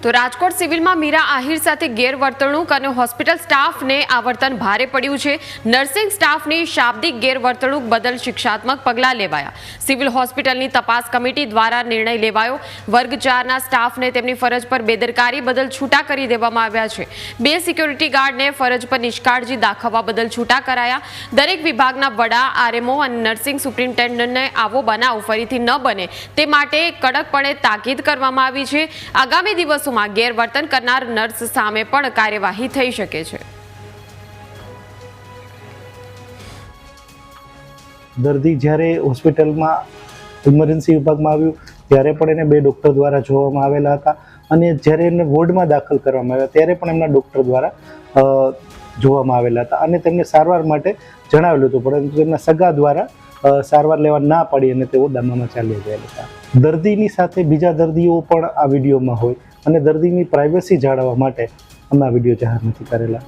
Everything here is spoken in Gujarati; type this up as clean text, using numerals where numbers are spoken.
તો રાજકોટ સિવિલમાં મીરા આહિર સાથે ગેરવર્તણૂક અને હોસ્પિટલ સ્ટાફને આવર્તન ભારે પડ્યું છે। નર્સિંગ સ્ટાફની શાબ્દિક ગેરવર્તણૂક બદલ શિક્ષાત્મક પગલાં લેવાયા। સિવિલ હોસ્પિટલની તપાસ કમિટી દ્વારા નિર્ણય લેવાયો। વર્ગ 4ના સ્ટાફને તેમની ફરજ પર બેદરકારી બદલ છૂટા કરી દેવામાં આવ્યા છે। 2 સિક્યોરિટી ગાર્ડને ફરજ પર નિષ્કાળજી દાખવવા બદલ છૂટા કરાયા। દરેક વિભાગના વડા, આરએમઓ અને નર્સિંગ સુપ્રિન્ટેન્ડન્ટને આવો બનાવ ફરીથી ન બને તે માટે કડકપણે તાકીદ કરવામાં આવી છે। આગામી દિવસોમાં ગેરવર્તન કરનાર નર્સ સામે પણ કાર્યવાહી થઈ શકે છે। દર્દી જ્યારે હોસ્પિટલમાં ઇમરજન્સી વિભાગમાં આવ્યું ત્યારે પણ એને 2 ડૉક્ટર દ્વારા જોવામાં આવેલા હતા અને જ્યારે એને વોર્ડમાં દાખલ કરવામાં આવ્યા ત્યારે પણ એમના ડૉક્ટર દ્વારા જોવામાં આવેલા હતા અને તેમને સારવાર માટે જણાવેલું હતું, પરંતુ તેમના સગા દ્વારા સારવાર લેવા ના પાડી અને તેઓ દમામાં ચાલી ગયેલા હતા। દર્દીની સાથે બીજા દર્દીઓ પણ આ વિડીયોમાં હોય અને દર્દીની પ્રાઇવસી જાળવવા માટે અમે આ વિડીયો જાહેર નથી કરેલા।